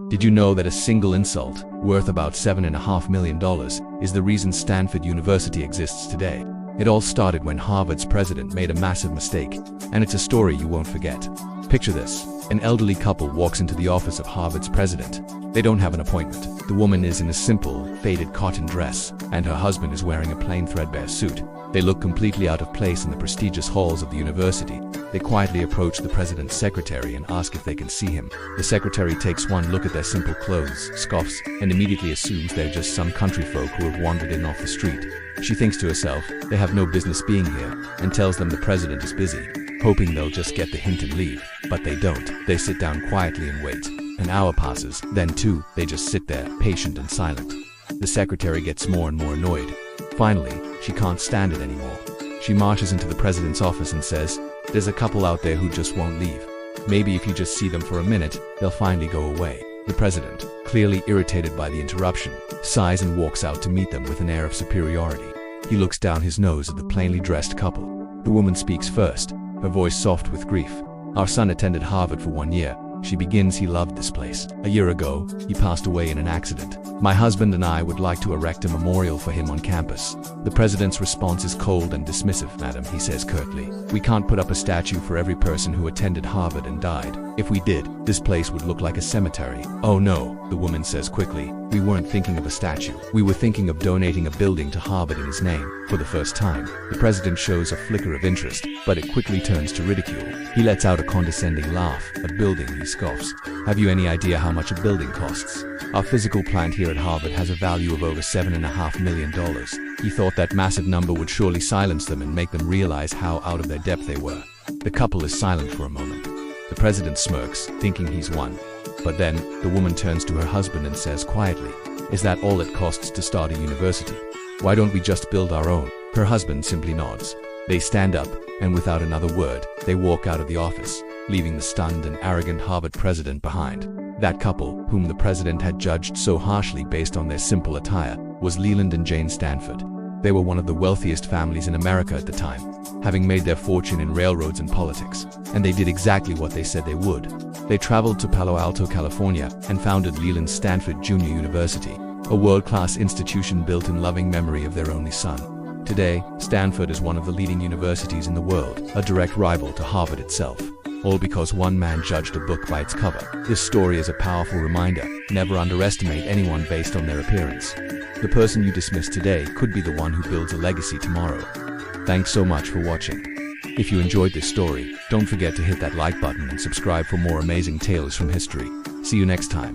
Did you know that a single insult, worth about $7.5 million, is the reason Stanford University exists today? It all started when Harvard's president made a massive mistake, and it's a story you won't forget. Picture this. An elderly couple walks into the office of Harvard's president. They don't have an appointment. The woman is in a simple, faded cotton dress, and her husband is wearing a plain threadbare suit. They look completely out of place in the prestigious halls of the university. They quietly approach the president's secretary and ask if they can see him. The secretary takes one look at their simple clothes, scoffs, and immediately assumes they're just some country folk who have wandered in off the street. She thinks to herself, they have no business being here, and tells them the president is busy, hoping they'll just get the hint and leave. But they don't. They sit down quietly and wait. An hour passes, then two. They just sit there, patient and silent. The secretary gets more and more annoyed. Finally, she can't stand it anymore. She marches into the president's office and says, "There's a couple out there who just won't leave. Maybe if you just see them for a minute, they'll finally go away." The president, clearly irritated by the interruption, sighs and walks out to meet them with an air of superiority. He looks down his nose at the plainly dressed couple. The woman speaks first, her voice soft with grief. "Our son attended Harvard for 1 year. She begins, he loved this place. A year ago, he passed away in an accident. My husband and I would like to erect a memorial for him on campus." The president's response is cold and dismissive. "Madam," he says curtly, "we can't put up a statue for every person who attended Harvard and died. If we did, this place would look like a cemetery." "Oh no," the woman says quickly. "We weren't thinking of a statue. We were thinking of donating a building to Harvard in his name." For the first time, the president shows a flicker of interest, but it quickly turns to ridicule. He lets out a condescending laugh. "A building," he scoffs. "Have you any idea how much a building costs? Our physical plant here at Harvard has a value of over $7.5 million. He thought that massive number would surely silence them and make them realize how out of their depth they were. The couple is silent for a moment. The president smirks, thinking he's won. But then, the woman turns to her husband and says quietly, "Is that all it costs to start a university? Why don't we just build our own?" Her husband simply nods. They stand up, and without another word, they walk out of the office, leaving the stunned and arrogant Harvard president behind. That couple, whom the president had judged so harshly based on their simple attire, was Leland and Jane Stanford. They were one of the wealthiest families in America at the time, having made their fortune in railroads and politics. And they did exactly what they said they would. They traveled to Palo Alto, California, and founded Leland Stanford Junior University, a world-class institution built in loving memory of their only son. Today, Stanford is one of the leading universities in the world, a direct rival to Harvard itself. All because one man judged a book by its cover. This story is a powerful reminder: never underestimate anyone based on their appearance. The person you dismiss today could be the one who builds a legacy tomorrow. Thanks so much for watching. If you enjoyed this story, don't forget to hit that like button and subscribe for more amazing tales from history. See you next time.